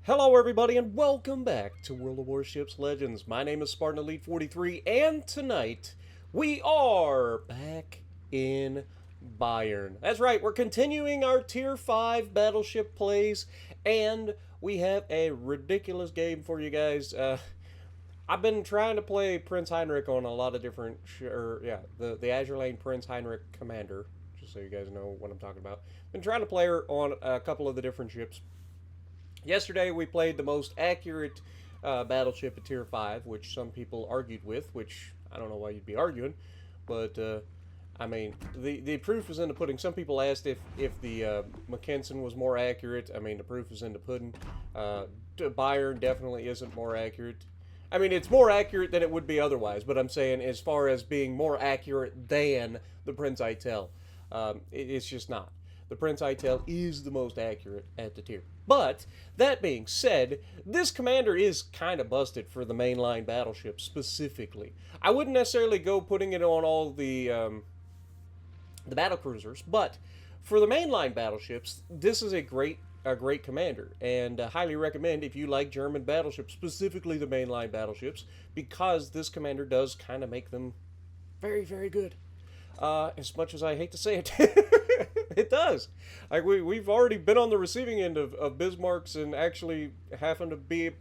Hello everybody and welcome back to World of Warships Legends. My name is Spartan Elite 43 and tonight we are back in Bayern. That's right, we're continuing our Tier 5 battleship plays and we have a ridiculous game for you guys. I've been trying to play Prince Heinrich on a lot of different, the Azure Lane Prince Heinrich Commander, just so you guys know what I'm talking about. Been trying to play her on a couple of the different ships. Yesterday we played the most accurate battleship at Tier 5, which some people argued with, which I don't know why you'd be arguing, but I mean, the proof is in the pudding. Some people asked if the Mackensen was more accurate. I mean, the proof is in the pudding. Bayern definitely isn't more accurate. I mean, it's more accurate than it would be otherwise, but I'm saying as far as being more accurate than the Prince Eitel, it's just not. The Prince Eitel is the most accurate at the tier. But, that being said, this commander is kind of busted for the mainline battleships specifically. I wouldn't necessarily go putting it on all the battle cruisers, but for the mainline battleships, this is a great commander, and highly recommend if you like German battleships, specifically the mainline battleships, because this commander does kind of make them very, very good. As much as I hate to say it, it does. Like we've already been on the receiving end of Bismarcks and actually happen to be,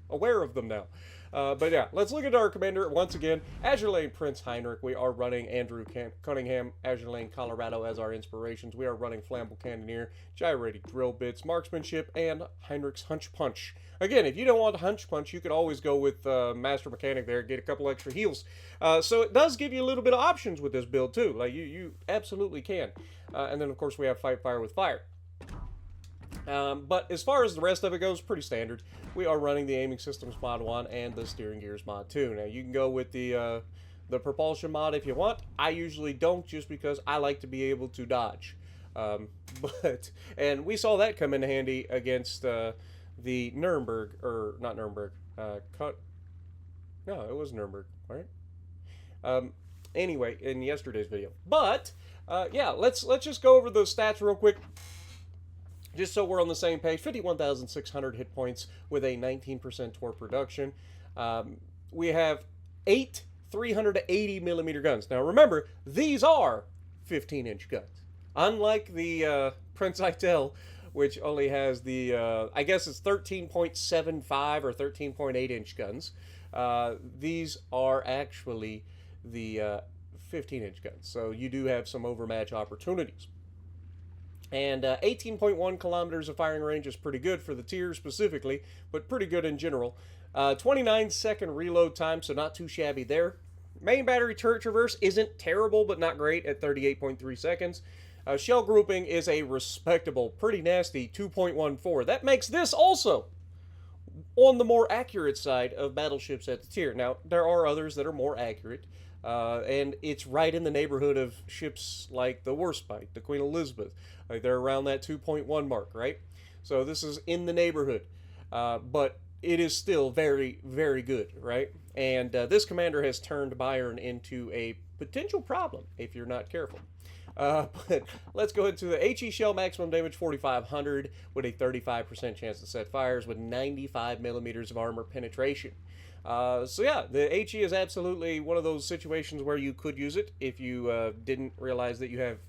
aware of them now. But yeah, let's look at our commander once again. Azure Lane Prince Heinrich. We are running Andrew Cunningham, Azure Lane Colorado as our inspirations. We are running Flammable Cannoneer, Gyrating Drill Bits, Marksmanship, and Heinrich's Hunch Punch. Again, if you don't want Hunch Punch, you could always go with Master Mechanic there, get a couple extra heals. So it does give you a little bit of options with this build too. Like you absolutely can. And then of course we have Fight Fire with Fire. But as far as the rest of it goes, pretty standard. We are running the Aiming Systems Mod 1 and the Steering Gears Mod 2. Now, you can go with the Propulsion Mod if you want. I usually don't, just because I like to be able to dodge. And we saw that come in handy against the Nuremberg, or not Nuremberg, no, it was Nuremberg, right? Anyway, in yesterday's video. But, yeah, let's just go over those stats real quick. Just so we're on the same page, 51,600 hit points with a 19% torque reduction. We have 8 380 millimeter guns. Now remember, these are 15-inch guns. Unlike the Prince Eitel, which only has the, I guess it's 13.75 or 13.8 inch guns. These are actually the 15-inch guns. So you do have some overmatch opportunities. And 18.1 kilometers of firing range is pretty good for the tier specifically, but pretty good in general. 29-second reload time, so not too shabby there. Main battery turret traverse isn't terrible, but not great at 38.3 seconds. Shell grouping is a respectable, pretty nasty 2.14. That makes this also on the more accurate side of battleships at the tier. Now, there are others that are more accurate. And it's right in the neighborhood of ships like the Warspite, the Queen Elizabeth. Like they're around that 2.1 mark, right? So this is in the neighborhood. But it is still very, very good, right? And this commander has turned Bayern into a potential problem if you're not careful. But let's go into the HE shell maximum damage 4,500 with a 35% chance to set fires with 95 millimeters of armor penetration. So yeah, the HE is absolutely one of those situations where you could use it if you didn't realize that you have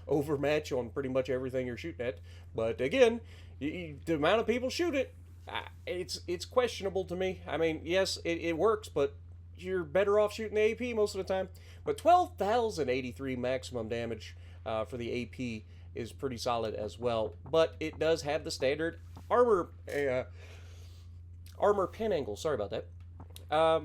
overmatch on pretty much everything you're shooting at. But again, the amount of people shoot it, it's questionable to me. I mean, yes, it works, but you're better off shooting the AP most of the time. But 12,083 maximum damage for the AP is pretty solid as well. But it does have the standard armor pen angle. Sorry about that.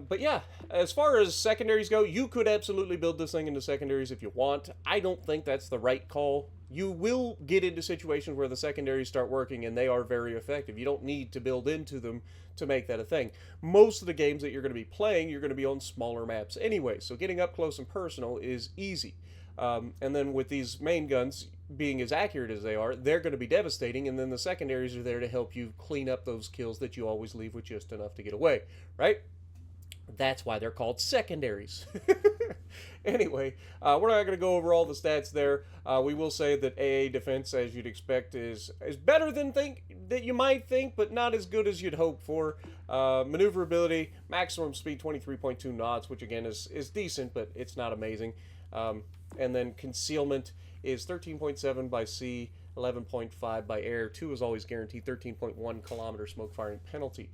But yeah, as far as secondaries go, you could absolutely build this thing into secondaries if you want. I don't think that's the right call. You will get into situations where the secondaries start working and they are very effective. You don't need to build into them to make that a thing. Most of the games that you're going to be playing, you're going to be on smaller maps anyway, so getting up close and personal is easy. And then with these main guns being as accurate as they are, they're going to be devastating, and then the secondaries are there to help you clean up those kills that you always leave with just enough to get away, right? That's why they're called secondaries. Anyway, we're not going to go over all the stats there. We will say that AA defense, as you'd expect, is better than that you might think, but not as good as you'd hope for. Maneuverability, maximum speed 23.2 knots, which again is decent, but it's not amazing. And then concealment is 13.7 by sea, 11.5 by air. 2 is always guaranteed, 13.1 kilometer smoke firing penalty.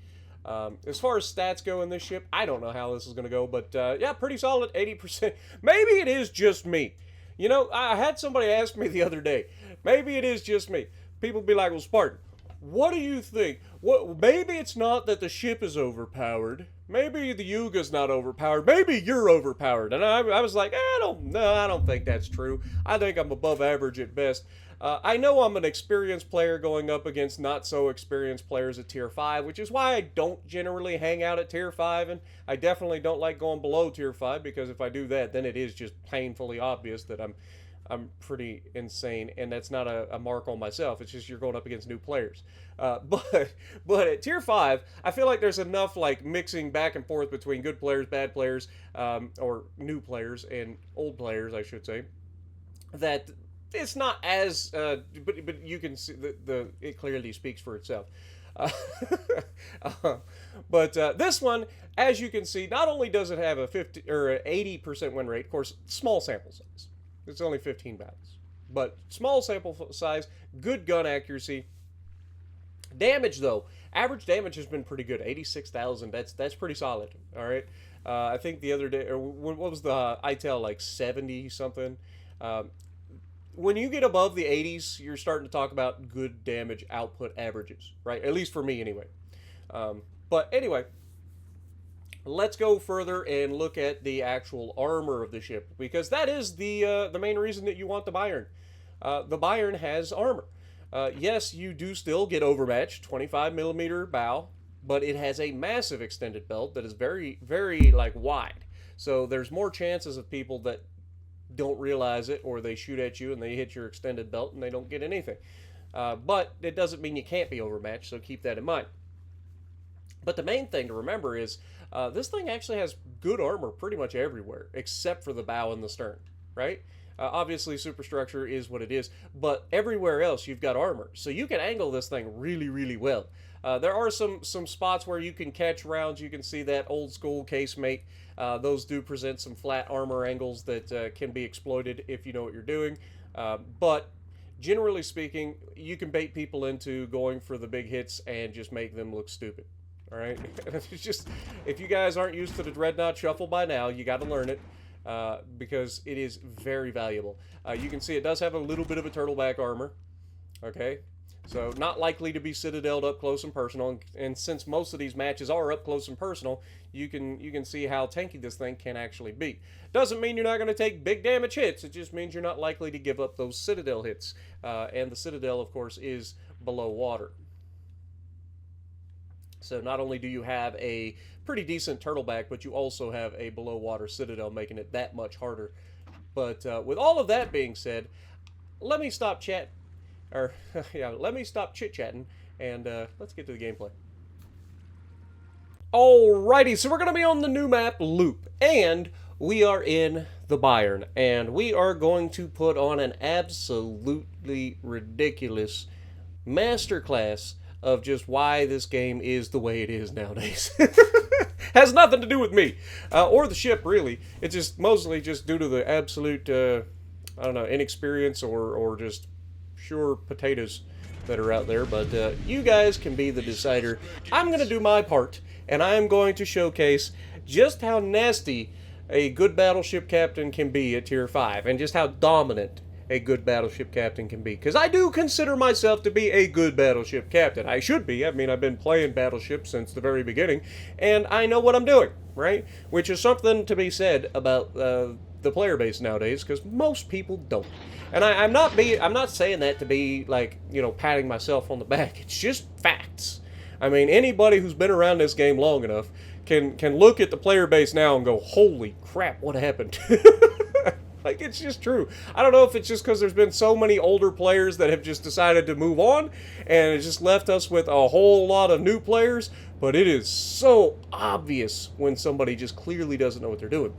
As far as stats go in this ship, I don't know how this is going to go, but yeah, pretty solid, 80%. Maybe it is just me. You know, I had somebody ask me the other day, maybe it is just me. People be like, well, Spartan, what do you think? Maybe it's not that the ship is overpowered. Maybe the Yuga's not overpowered. Maybe you're overpowered. And I was like, I don't think that's true. I think I'm above average at best. I know I'm an experienced player going up against not so experienced players at Tier 5, which is why I don't generally hang out at Tier 5, and I definitely don't like going below Tier 5, because if I do that, then it is just painfully obvious that I'm pretty insane, and that's not a mark on myself. It's just you're going up against new players. But at Tier 5, I feel like there's enough like mixing back and forth between good players, bad players, or new players, and old players, I should say, that it's not as, but you can see it clearly speaks for itself. But this one, as you can see, not only does it have a 50 or 80% win rate, of course, small sample size. It's only 15 battles, but small sample size, good gun accuracy. Damage though, average damage has been pretty good, 86,000. That's pretty solid. All right, I think the other day, or what was the ITEL, like 70 something. When you get above the 80s, you're starting to talk about good damage output averages, right? At least for me, anyway. But anyway, let's go further and look at the actual armor of the ship, because that is the main reason that you want the Bayern. The Bayern has armor. Yes, you do still get overmatched, 25 millimeter bow, but it has a massive extended belt that is very, very like wide. So there's more chances of people that don't realize it, or they shoot at you and they hit your extended belt and they don't get anything. But it doesn't mean you can't be overmatched, so keep that in mind. But the main thing to remember is this thing actually has good armor pretty much everywhere, except for the bow and the stern, right? Obviously, superstructure is what it is, but everywhere else you've got armor. So you can angle this thing really, really well. There are some spots where you can catch rounds. You can see that old school casemate. Those do present some flat armor angles that can be exploited if you know what you're doing. But generally speaking, you can bait people into going for the big hits and just make them look stupid. All right? It's just, if you guys aren't used to the Dreadnought Shuffle by now, you got to learn it. Because it is very valuable. You can see it does have a little bit of a turtleback armor. Okay? So not likely to be citadeled up close and personal, and since most of these matches are up close and personal, you can see how tanky this thing can actually be. Doesn't mean you're not going to take big damage hits, it just means you're not likely to give up those citadel hits. And the citadel, of course, is below water. So not only do you have a pretty decent turtleback, but you also have a below water citadel, making it that much harder. But with all of that being said, let me stop let me stop chit-chatting, and let's get to the gameplay. Alrighty, so we're going to be on the new map, Loop, and we are in the Bayern, and we are going to put on an absolutely ridiculous masterclass of just why this game is the way it is nowadays. Has nothing to do with me, or the ship, really. It's just mostly just due to the absolute, I don't know, inexperience or just pure potatoes that are out there. But you guys can be the decider. I'm going to do my part, and I'm going to showcase just how nasty a good battleship captain can be at Tier 5, and just how dominant a good battleship captain can be. Because I do consider myself to be a good battleship captain. I should be. I mean, I've been playing battleships since the very beginning, and I know what I'm doing, right? Which is something to be said about the player base nowadays, because most people don't. And I'm not saying that to be like, you know, patting myself on the back. It's just facts. I mean, anybody who's been around this game long enough can look at the player base now and go, holy crap, what happened? Like, it's just true. I don't know if it's just because there's been so many older players that have just decided to move on, and it just left us with a whole lot of new players, but it is so obvious when somebody just clearly doesn't know what they're doing.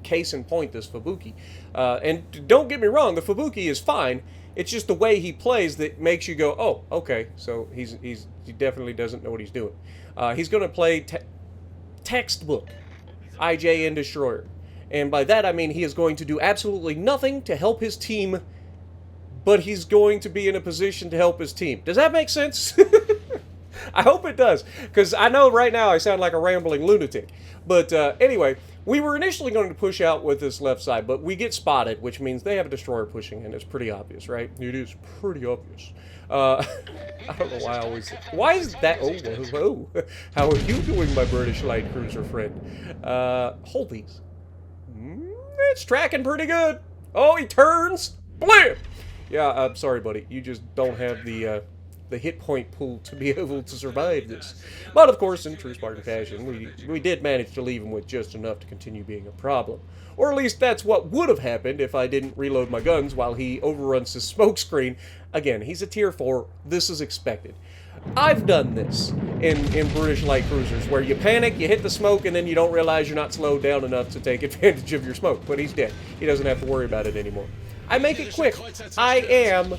Case in point, this Fubuki. And don't get me wrong, the Fubuki is fine. It's just the way he plays that makes you go, oh, okay, so he definitely doesn't know what he's doing. He's going to play textbook IJN Destroyer. And by that I mean he is going to do absolutely nothing to help his team, but he's going to be in a position to help his team. Does that make sense? I hope it does, because I know right now I sound like a rambling lunatic. But anyway, we were initially going to push out with this left side, but we get spotted, which means they have a destroyer pushing in. It's pretty obvious, right? It is pretty obvious. I don't know why I always... Why is that... Oh, hello. How are you doing, my British light cruiser friend? Hold these. It's tracking pretty good. Oh, he turns. Blam! Yeah, I'm sorry, buddy. You just don't have the hit point pool to be able to survive this. But, of course, in true Spartan fashion, we did manage to leave him with just enough to continue being a problem. Or at least that's what would have happened if I didn't reload my guns while he overruns his smoke screen. Again, he's a tier 4. This is expected. I've done this in British light cruisers, where you panic, you hit the smoke, and then you don't realize you're not slowed down enough to take advantage of your smoke. But he's dead. He doesn't have to worry about it anymore. I make it quick. I am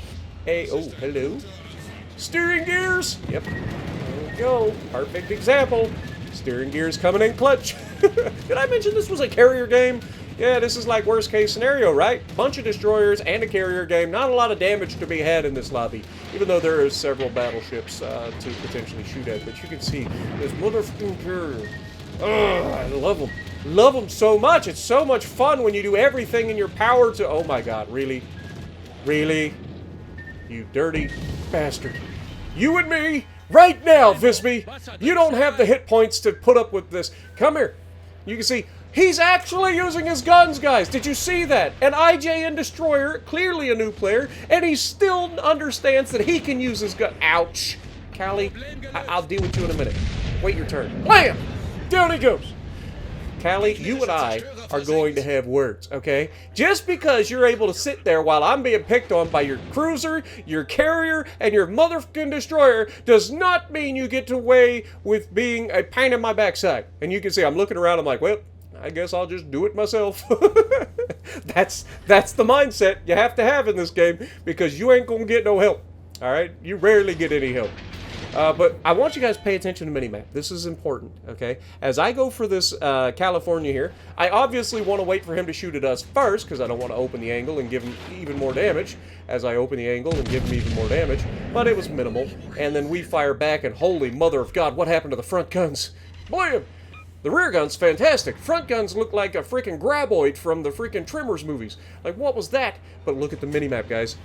a... Oh, hello. Steering gears. Yep. There we go. Perfect example. Steering gears coming in clutch. Did I mention this was a carrier game? Yeah, this is like worst case scenario, right? Bunch of destroyers and a carrier game. Not a lot of damage to be had in this lobby, even though there are several battleships to potentially shoot at. But you can see this motherfucking carrier. Ugh, I love them. Love them so much. It's so much fun when you do everything in your power to... Oh my god, really? Really? You dirty bastard. You and me, right now, Visby. You don't have the hit points to put up with this. Come here. You can see... He's actually using his guns, guys. Did you see that? An IJN Destroyer, clearly a new player, and he still understands that he can use his gun. Ouch. Callie, I'll deal with you in a minute. Wait your turn. Blam! Down he goes. Callie, you and I are going to have words, okay? Just because you're able to sit there while I'm being picked on by your cruiser, your carrier, and your motherfucking destroyer does not mean you get to weigh with being a pain in my backside. And you can see I'm looking around, I'm like, well, I guess I'll just do it myself. That's the mindset you have to have in this game, because you ain't gonna get no help. Alright? You rarely get any help. But I want you guys to pay attention to minimap. This is important, okay? As I go for this California here, I obviously want to wait for him to shoot at us first, because I don't want to open the angle and give him even more damage as I open the angle and give him even more damage. But it was minimal. And then we fire back, and holy mother of God, what happened to the front guns? Blam! The rear gun's fantastic. Front guns look like a freaking graboid from the freaking Tremors movies. Like, what was that? But look at the minimap, guys.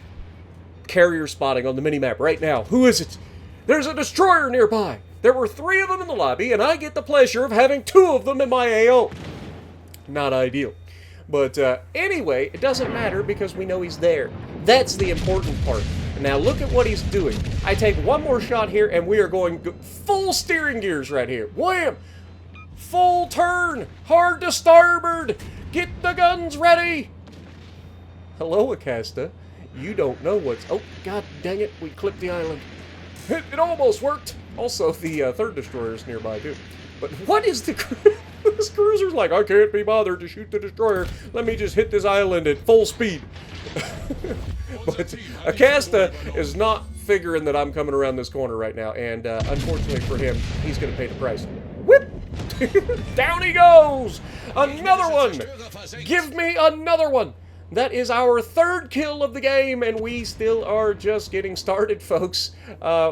Carrier spotting on the minimap right now. Who is it? There's a destroyer nearby. There were 3 of them in the lobby, and I get the pleasure of having 2 of them in my AO. Not ideal. But anyway, it doesn't matter because we know he's there. That's the important part. Now look at what he's doing. I take one more shot here, and we are going full steering gears right here. Wham! Full turn! Hard to starboard! Get the guns ready! Hello, Acasta. You don't know what's... Oh, god dang it, we clipped the island. It almost worked! Also, the third destroyer is nearby, too. But what is the... This cruiser's like, I can't be bothered to shoot the destroyer. Let me just hit this island at full speed. But Acasta is not figuring that I'm coming around this corner right now, and unfortunately for him, he's going to pay the price. Whip! Down he goes! Another one! Give me another one! That is our 3rd kill of the game, and we still are just getting started, folks.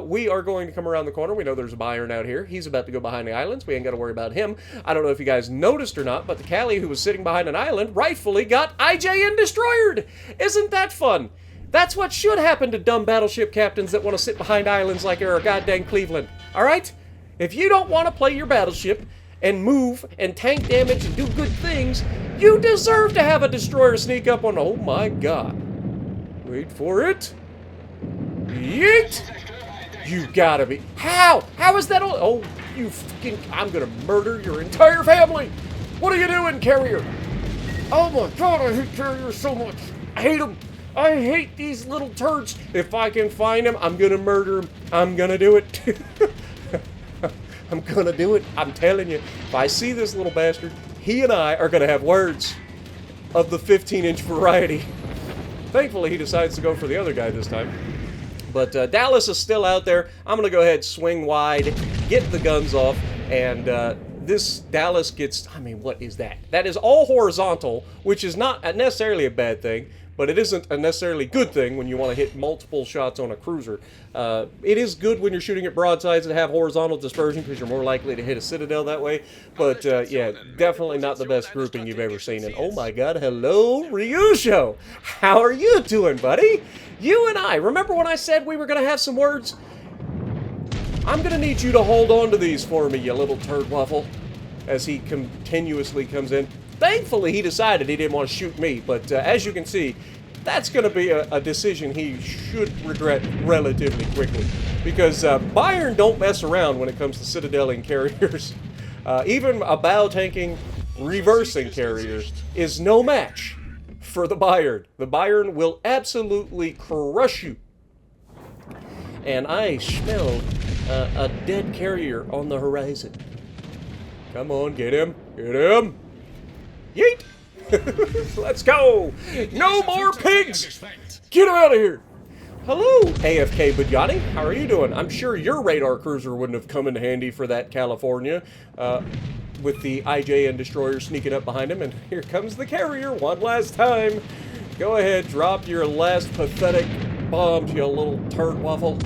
We are going to come around the corner. We know there's a Bayern out here. He's about to go behind the islands. We ain't got to worry about him. I don't know if you guys noticed or not, but the Callie who was sitting behind an island rightfully got IJN destroyed! Isn't that fun? That's what should happen to dumb battleship captains that want to sit behind islands like they're a goddamn Cleveland. Alright? If you don't want to play your battleship and move and tank damage and do good things, you deserve to have a destroyer sneak up on... Oh my god. Wait for it. Yeet! You gotta be... How? How is that all... Oh, you fucking... I'm gonna murder your entire family! What are you doing, carrier? Oh my god, I hate carriers so much. I hate them. I hate these little turds. If I can find them, I'm gonna murder them. I'm gonna do it. I'm gonna do it. I'm telling you. If I see this little bastard, he and I are gonna have words of the 15-inch variety. Thankfully, he decides to go for the other guy this time. But Dallas is still out there. I'm going to go ahead, swing wide, get the guns off, and this Dallas gets, I mean, what is that? That is all horizontal, which is not necessarily a bad thing, but it isn't a necessarily good thing when you want to hit multiple shots on a cruiser. It is good when you're shooting at broadsides that have horizontal dispersion because you're more likely to hit a citadel that way. But yeah, definitely not the best grouping you've ever seen. And oh my god, hello, Ryusho! How are you doing, buddy? You and I, remember when I said we were going to have some words? I'm going to need you to hold on to these for me, you little turd waffle, as he continuously comes in. Thankfully, he decided he didn't want to shoot me, but as you can see, that's going to be a decision he should regret relatively quickly, because Bayern don't mess around when it comes to citadeling carriers. Even a bow-tanking, reversing carrier is no match for the Bayern. The Bayern will absolutely crush you. And I smell a dead carrier on the horizon. Come on, get him. Get him. Yeet! Let's go! No more pigs! Get him out of here! Hello, AFK Bajani. How are you doing? I'm sure your radar cruiser wouldn't have come in handy for that California, with the IJN destroyer sneaking up behind him, and here comes the carrier one last time. Go ahead, drop your last pathetic bombs, you little turd waffle.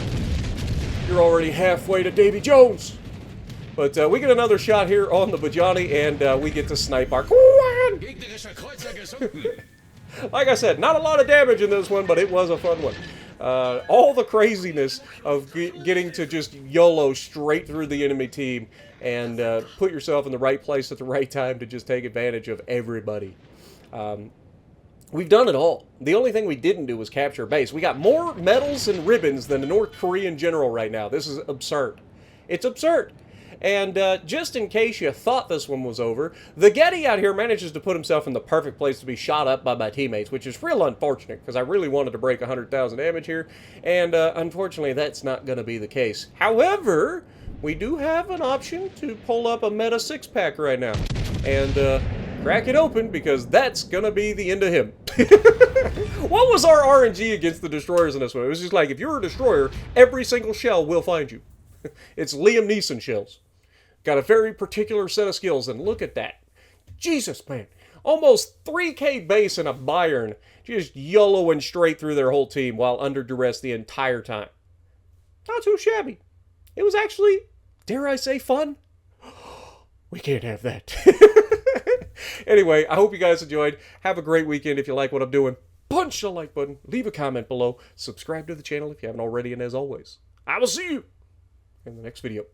You're already halfway to Davy Jones. But we get another shot here on the Bajani, and we get to snipe our... Like I said, not a lot of damage in this one, but it was a fun one. All the craziness of getting to just YOLO straight through the enemy team and put yourself in the right place at the right time to just take advantage of everybody. We've done it all. The only thing we didn't do was capture a base. We got more medals and ribbons than the North Korean general right now. This is absurd. It's absurd. And just in case you thought this one was over, the Getty out here manages to put himself in the perfect place to be shot up by my teammates, which is real unfortunate, because I really wanted to break 100,000 damage here, and unfortunately that's not going to be the case. However, we do have an option to pull up a meta 6-pack right now, and crack it open, because that's going to be the end of him. What was our RNG against the destroyers in this one? It was just like, if you're a destroyer, every single shell will find you. It's Liam Neeson shells. Got a very particular set of skills, and look at that. Jesus, man. Almost 3k base in a Bayern, just YOLOing straight through their whole team while under duress the entire time. Not too shabby. It was actually, dare I say, fun? We can't have that. Anyway, I hope you guys enjoyed. Have a great weekend. If you like what I'm doing, punch the like button, leave a comment below, subscribe to the channel if you haven't already, and as always, I will see you in the next video.